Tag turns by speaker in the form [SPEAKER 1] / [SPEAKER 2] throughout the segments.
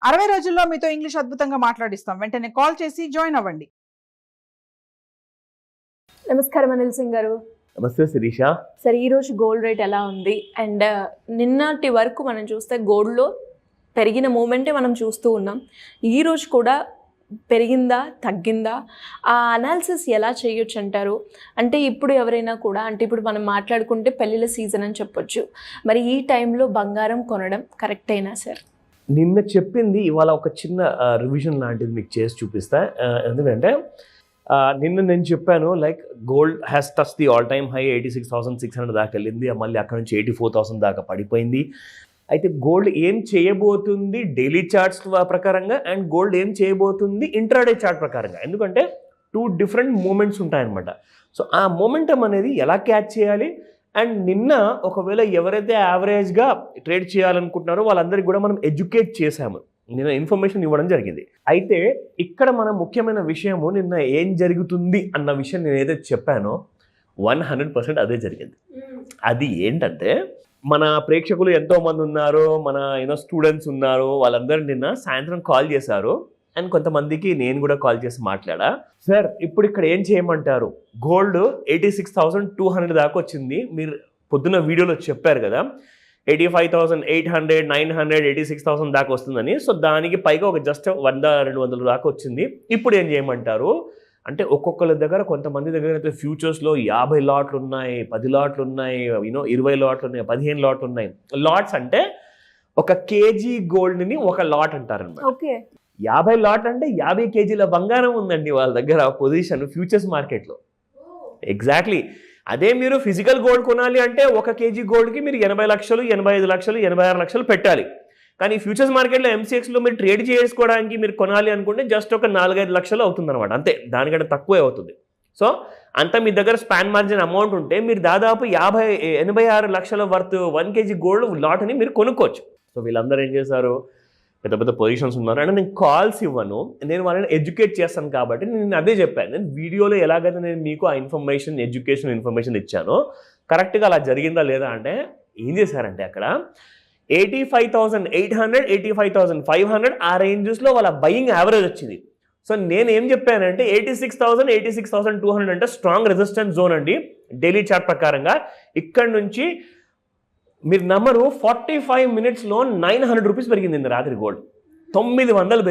[SPEAKER 1] 60 రోజుల్లో మీతో ఇంగ్లీష్ అద్భుతంగా మాట్లాడిస్తాం. వెంటనే కాల్ చేసి జాయిన్ అవ్వండి.
[SPEAKER 2] నమస్కారం అనిల్ సింగ్ గారు.
[SPEAKER 3] నమస్తే శిరీష.
[SPEAKER 2] సరే, ఈరోజు గోల్డ్ రేట్ ఎలా ఉంది? అండ్ నిన్నటి వరకు మనం చూస్తే గోల్డ్లో పెరిగిన మూమెంటే మనం చూస్తూ ఉన్నాం. ఈరోజు కూడా పెరిగిందా తగ్గిందా? ఆ అనాలిసిస్ ఎలా చేయొచ్చు అంటారు? అంటే ఇప్పుడు ఎవరైనా కూడా, అంటే ఇప్పుడు మనం మాట్లాడుకుంటే పెళ్ళిళ్ళ సీజన్ అని చెప్పొచ్చు, మరి ఈ టైంలో బంగారం కొనడం కరెక్ట్ అయినా సార్?
[SPEAKER 3] నిన్న చెప్పింది ఇవాళ ఒక చిన్న రివిజన్ లాంటిది మీకు చేసి చూపిస్తా. ఎందుకంటే నిన్న నేను చెప్పాను like gold has touch the all time high 86,600 దాకా వెళ్ళింది, మళ్ళీ అక్కడ నుంచి 84,000 దాకా పడిపోయింది. అయితే గోల్డ్ ఏం చేయబోతుంది డైలీ చార్ట్స్ ప్రకారంగా అండ్ గోల్డ్ ఏం చేయబోతుంది ఇంట్రాడే చార్ట్ ప్రకారంగా, ఎందుకంటే 2 డిఫరెంట్ మూమెంట్స్ ఉంటాయన్నమాట. సో ఆ మూమెంటం అనేది ఎలా క్యాచ్ చేయాలి అండ్ నిన్న ఒకవేళ ఎవరైతే యావరేజ్గా ట్రేడ్ చేయాలనుకుంటున్నారో వాళ్ళందరికీ కూడా మనం ఎడ్యుకేట్ చేశాము, నిన్న ఇన్ఫర్మేషన్ ఇవ్వడం జరిగింది. అయితే ఇక్కడ మన ముఖ్యమైన విషయము నిన్న ఏం జరుగుతుంది అన్న విషయం నేను ఏదైతే చెప్పానో 100% అదే జరిగింది. అది ఏంటంటే మన ప్రేక్షకులు ఎంతోమంది ఉన్నారు, మన స్టూడెంట్స్ ఉన్నారు, వాళ్ళందరూ నిన్న సాయంత్రం కాల్ చేశారు అండ్ కొంతమందికి నేను కూడా కాల్ చేసి మాట్లాడా. సార్ ఇప్పుడు ఇక్కడ ఏం చేయమంటారు, గోల్డ్ 86,200 దాకా వచ్చింది, మీరు పొద్దున్న వీడియోలో చెప్పారు కదా 85,800, 900, 86,000 దాకా వస్తుందని. సో దానికి పైగా ఒక జస్ట్ 100-200 దాకా వచ్చింది. ఇప్పుడు ఏం చేయమంటారు అంటే ఒక్కొక్కరి దగ్గర, కొంతమంది దగ్గర అయితే ఫ్యూచర్స్లో 50 లాట్లు ఉన్నాయి, 10 లాట్లు ఉన్నాయి, 20 లాట్లు ఉన్నాయి, 15 లాట్లు ఉన్నాయి. లాట్స్ అంటే 1 కేజీ గోల్డ్ని 1 లాట్ అంటారనమాట.
[SPEAKER 2] ఓకే,
[SPEAKER 3] 50 లాట్ అంటే 50 కేజీల బంగారం ఉందండి వాళ్ళ దగ్గర పొజిషన్ ఫ్యూచర్స్ మార్కెట్లో. ఎగ్జాక్ట్లీ అదే మీరు ఫిజికల్ గోల్డ్ కొనాలి అంటే 1 కేజీ గోల్డ్కి మీరు 80 లక్షలు, 85 లక్షలు, 86 లక్షలు పెట్టాలి. కానీ ఫ్యూచర్స్ మార్కెట్లో MCXలో మీరు ట్రేడ్ చేసుకోవడానికి మీరు కొనాలి అనుకుంటే జస్ట్ ఒక 4-5 లక్షలు అవుతుంది అనమాట, అంతే, దానికంటే తక్కువే అవుతుంది. సో అంత మీ దగ్గర స్పాన్ మార్జిన్ అమౌంట్ ఉంటే మీరు దాదాపు 86 లక్షల వర్త్ 1 కేజీ గోల్డ్ లాట్ని మీరు కొనుక్కోవచ్చు. సో వీళ్ళందరూ ఏం చేశారు, పెద్ద పెద్ద పొజిషన్స్ ఉన్నారు అంటే నేను కాల్స్ ఇవ్వను, నేను వాళ్ళని ఎడ్యుకేట్ చేస్తాను కాబట్టి నేను అదే చెప్పాను. నేను వీడియోలో ఎలాగైతే నేను మీకు ఆ ఇన్ఫర్మేషన్, ఎడ్యుకేషన్ ఇన్ఫర్మేషన్ ఇచ్చానో కరెక్ట్గా అలా జరిగిందా లేదా అంటే ఏం చేశారంటే అక్కడ 85,800, 85,500 ఆ రేంజెస్లో వాళ్ళ బయింగ్ యావరేజ్ వచ్చింది. సో నేను ఏం చెప్పానంటే 86,000, 86,200 అంటే స్ట్రాంగ్ రెసిస్టెన్స్ జోన్ అండి డైలీ చార్ట్ ప్రకారంగా. ఇక్కడ నుంచి మీరు నమ్మరు 45 మినిట్స్లో 900 రూపీస్ పెరిగింది రాత్రి గోల్డ్, 900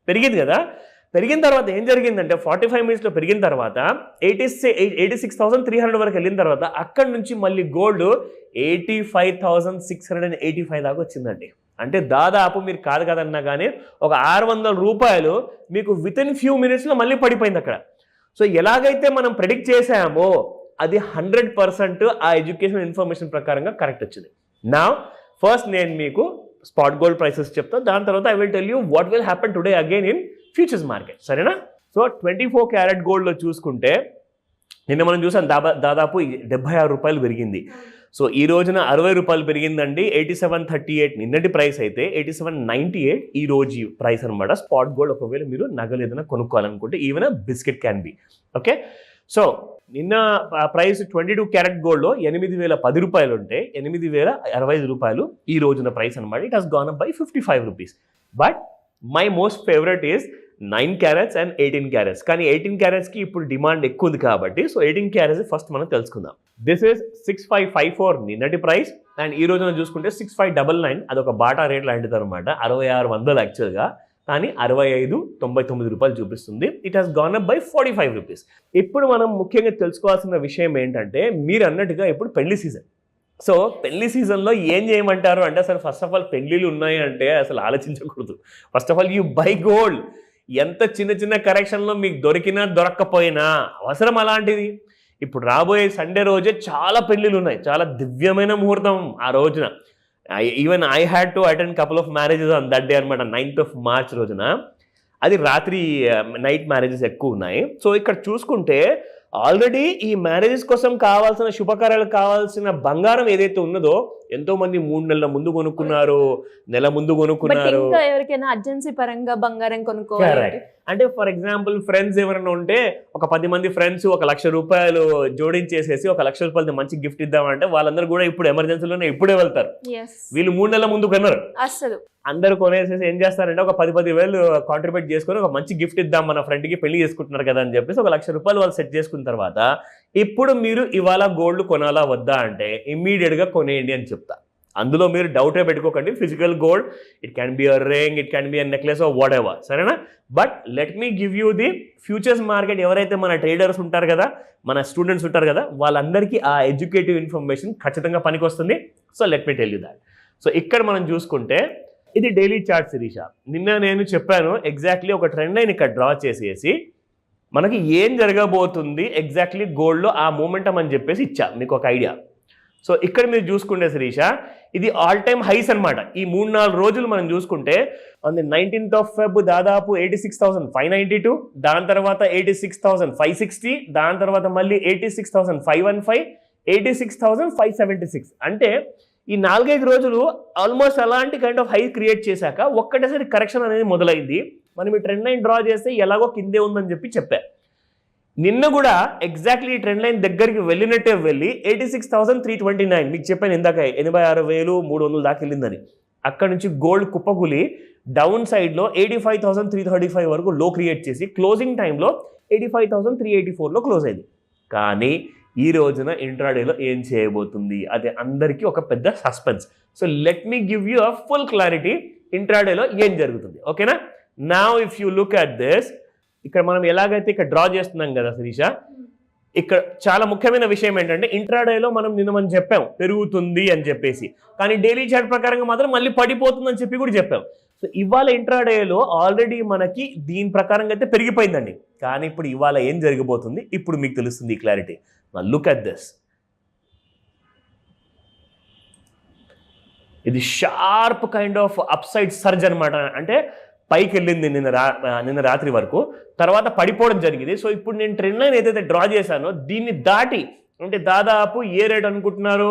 [SPEAKER 3] పెరిగింది కదా. పెరిగిన తర్వాత ఏం జరిగిందంటే 45 మినిట్స్లో పెరిగిన తర్వాత 86,300 వరకు వెళ్ళిన తర్వాత అక్కడ నుంచి మళ్ళీ గోల్డ్ 85,685 దాకా వచ్చిందండి. అంటే దాదాపు మీరు కాదు కదన్నా కానీ ఒక 600 రూపాయలు మీకు వితిన్ ఫ్యూ మినిట్స్లో మళ్ళీ పడిపోయింది అక్కడ. సో ఎలాగైతే మనం ప్రెడిక్ట్ చేసామో అది 100% ఆ ఎడ్యుకేషన్ ఇన్ఫర్మేషన్ ప్రకారంగా కరెక్ట్ వచ్చింది. నా ఫస్ట్ నేను మీకు స్పాట్ గోల్డ్ ప్రైసెస్ చెప్తా, దాని తర్వాత I will tell you what will happen today again in futures market, సరేనా? సో 24 క్యారెట్ గోల్డ్లో చూసుకుంటే నిన్న మనం చూసాం దాదాపు 76 రూపాయలు పెరిగింది. సో ఈ రోజున 60 రూపాయలు పెరిగిందండి. 87.38 నిన్నటి ప్రైస్ అయితే 87.98 ఈ రోజు ప్రైస్ అనమాట స్పాట్ గోల్డ్. ఒకవేళ మీరు నగలు ఏదైనా కొనుక్కోవాలనుకుంటే even biscuit can be okay. So నిన్న ప్రైస్ 22 క్యారెట్ గోల్డ్లో 8,010 రూపాయలు ఉంటే 8,065 రూపాయలు ఈ రోజున ప్రైస్ అనమాట. It has gone up by 55 rupees. But my most favourite is 9 carats and 18 carats. కానీ 18 క్యారెట్స్కి ఇప్పుడు డిమాండ్ ఎక్కువ ఉంది కాబట్టి సో 18 క్యారెట్స్ ఫస్ట్ మనం తెలుసుకుందాం. దిస్ ఈస్ 6554 నిన్నటి ప్రైస్ అండ్ ఈ రోజున చూసుకుంటే 6599 అదొక బాటా రేట్ లాంటిది అనమాట. 6600 యాక్చువల్గా, కానీ 65.99 రూపాయలు చూపిస్తుంది. It has gone up by 45 rupees. ఇప్పుడు మనం ముఖ్యంగా తెలుసుకోవాల్సిన విషయం ఏంటంటే మీరు అన్నట్టుగా ఇప్పుడు పెళ్లి సీజన్. సో పెళ్లి సీజన్లో ఏం చేయమంటారు అంటే అసలు ఫస్ట్ ఆఫ్ ఆల్ పెళ్ళిళ్ళు ఉన్నాయి అంటే అసలు ఆలోచించకూడదు. First of all you buy gold. ఎంత చిన్న చిన్న కరెక్షన్లో మీకు దొరికినా దొరక్కపోయినా అవసరం అలాంటిది. ఇప్పుడు రాబోయే సండే రోజే చాలా పెళ్ళిళ్ళు ఉన్నాయి, చాలా దివ్యమైన ముహూర్తం ఆ రోజున. Even I had to attend couple of marriages on that day అనమాట, 9th March రోజున. అది రాత్రి నైట్ మ్యారేజెస్ ఎక్కువ ఉన్నాయి. సో ఇక్కడ చూసుకుంటే ఆల్రెడీ ఈ మ్యారేజెస్ కోసం కావాల్సిన శుభకార్యాలకు కావాల్సిన బంగారం ఏదైతే ఉన్నదో ఎంతో మంది 3 నెలల ముందు కొనుక్కున్నారు, నెల ముందు
[SPEAKER 2] బట్
[SPEAKER 3] కొనుక్కున్నారు.
[SPEAKER 2] ఇంకా ఎవరికైనా అర్జెన్సీ పరంగా బంగారం కొనుక్కోవాలి.
[SPEAKER 3] Correct. అంటే ఫర్ ఎగ్జాంపుల్ ఫ్రెండ్స్ ఎవరైనా ఉంటే ఒక 10 మంది ఫ్రెండ్స్ ₹1,00,000 జోడించేసేసి ₹1,00,000 మంచి గిఫ్ట్ ఇద్దామంటే వాళ్ళందరూ కూడా ఇప్పుడు ఎమర్జెన్సీలోనే ఇప్పుడే వెళ్తారు.
[SPEAKER 2] Yes.
[SPEAKER 3] వీళ్ళు 3 నెలల ముందు కొన్నారు.
[SPEAKER 2] అస్సలు
[SPEAKER 3] అందరూ కొనేసేసి ఏం చేస్తారంటే ఒక 10,000 కాంట్రిబ్యూట్ చేసుకొని ఒక మంచి గిఫ్ట్ ఇద్దాం మన ఫ్రెండ్కి, పెళ్లి చేసుకుంటున్నారు కదా అని చెప్పేసి ₹1,00,000 వాళ్ళు సెట్ చేసుకున్న తర్వాత ఇప్పుడు మీరు ఇవాళ గోల్డ్ కొనాలా వద్దా అంటే ఇమ్మీడియట్ గా కొనేయండి అని చెప్తా. అందులో మీరు డౌటే పెట్టుకోకండి. Physical gold, it can be a ring, it can be a necklace or whatever, సరేనా? But let me give you the futures market. ఎవరైతే మన ట్రేడర్స్ ఉంటారు కదా, మన స్టూడెంట్స్ ఉంటారు కదా, వాళ్ళందరికీ ఆ ఎడ్యుకేటివ్ ఇన్ఫర్మేషన్ ఖచ్చితంగా పనికొస్తుంది. So let me tell you that. So ఇక్కడ మనం చూసుకుంటే ఇది డైలీ చార్ట్ శిరీష. నిన్న నేను చెప్పాను ఎగ్జాక్ట్లీ ఒక ట్రెండ్ లైన్ ఇక్కడ డ్రా చేసేసి మనకి ఏం జరగబోతుంది ఎగ్జాక్ట్లీ గోల్డ్లో ఆ మూమెంటం అని చెప్పేసి ఇచ్చా మీకు ఒక ఐడియా. సో ఇక్కడ మీరు చూసుకుంటే శిరీష ఇది ఆల్ టైమ్ హైస్ అనమాట. ఈ 3-4 రోజులు మనం చూసుకుంటే on the 19th of Feb దాదాపు 86,592, దాని తర్వాత 86,560, దాని తర్వాత మళ్ళీ 86,515, 86,576. అంటే ఈ 4-5 రోజులు ఆల్మోస్ట్ అలాంటి కైండ్ ఆఫ్ హై క్రియేట్ చేశాక ఒక్కటేసారి కరెక్షన్ అనేది మొదలైంది. మనం ఈ ట్రెండ్ లైన్ డ్రా చేస్తే ఎలాగో కిందే ఉందని చెప్పా. నిన్న కూడా ఎగ్జాక్ట్లీ ఈ ట్రెండ్ లైన్ దగ్గరికి వెళ్ళినట్టే వెళ్ళి 86,329 మీకు చెప్పాను ఇందాక 86,300 దాకా వెళ్ళిందని. అక్కడ నుంచి గోల్డ్ కుప్పకూలి డౌన్ సైడ్లో 85,335 వరకు లో క్రియేట్ చేసి క్లోజింగ్ టైంలో 85,384లో క్లోజ్ అయింది. కానీ ఈ రోజున ఇంట్రాడేలో ఏం చేయబోతుంది అది అందరికీ ఒక పెద్ద suspense. So let me give you a full clarity ఇంట్రాడేలో ఏం జరుగుతుంది, ఓకేనా? Now if you look at this, ఇక్కడ మనం ఎలాగైతే ఇక్కడ డ్రా చేస్తున్నాం కదా శిరీష, ఇక్కడ చాలా ముఖ్యమైన విషయం ఏంటంటే ఇంట్రాడేలో మనం చెప్పాం పెరుగుతుంది అని చెప్పేసి, కానీ డైలీ చార్ట్ ప్రకారంగా మాత్రం మళ్ళీ పడిపోతుంది అని చెప్పి కూడా చెప్పాం. సో ఇవాళ ఇంట్రాడేలో ఆల్రెడీ మనకి దీని ప్రకారంగా అయితే పెరిగిపోయిందండి. కానీ ఇప్పుడు ఇవాళ ఏం జరగబోతుంది ఇప్పుడు మీకు తెలుస్తుంది ఈ క్లారిటీ. Look at this. ఇది sharp kind of upside surge అనమాట. అంటే పైకి వెళ్ళింది నిన్న రాత్రి వరకు, తర్వాత పడిపోవడం జరిగింది. సో ఇప్పుడు నేను ట్రెండ్ లైన్ ఏదైతే డ్రా చేశానో దీన్ని దాటి అంటే దాదాపు ఏ రేట్ అనుకుంటున్నారు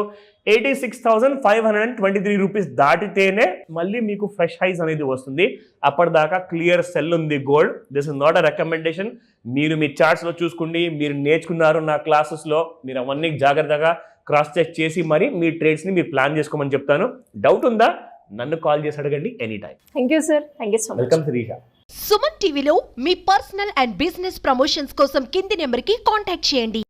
[SPEAKER 3] 86,523 రూపీస్ దాటితేనే మళ్ళీ మీకు ఫ్రెష్ హైస్ అనేది వస్తుంది. అప్పటిదాకా క్లియర్ సెల్ ఉంది gold. This is not a recommendation. మీరు మీ చార్ట్స్లో చూసుకోండి, మీరు నేర్చుకున్నారు నా క్లాసెస్లో, మీరు అవన్నీ జాగ్రత్తగా క్రాస్ చెక్ చేసి మరి మీ ట్రేడ్స్ని మీరు ప్లాన్ చేసుకోమని చెప్తాను. డౌట్ ఉందా నన్ను కాల్ చేసి అడగండి any time.
[SPEAKER 2] Thank you sir, thank you so much.
[SPEAKER 3] Welcome Shirisha.
[SPEAKER 4] Suman టీవీలో మీ పర్సనల్ అండ్ బిజినెస్ ప్రమోషన్స్ కోసం కింది నెంబర్కి కాంటాక్ట్ చేయండి.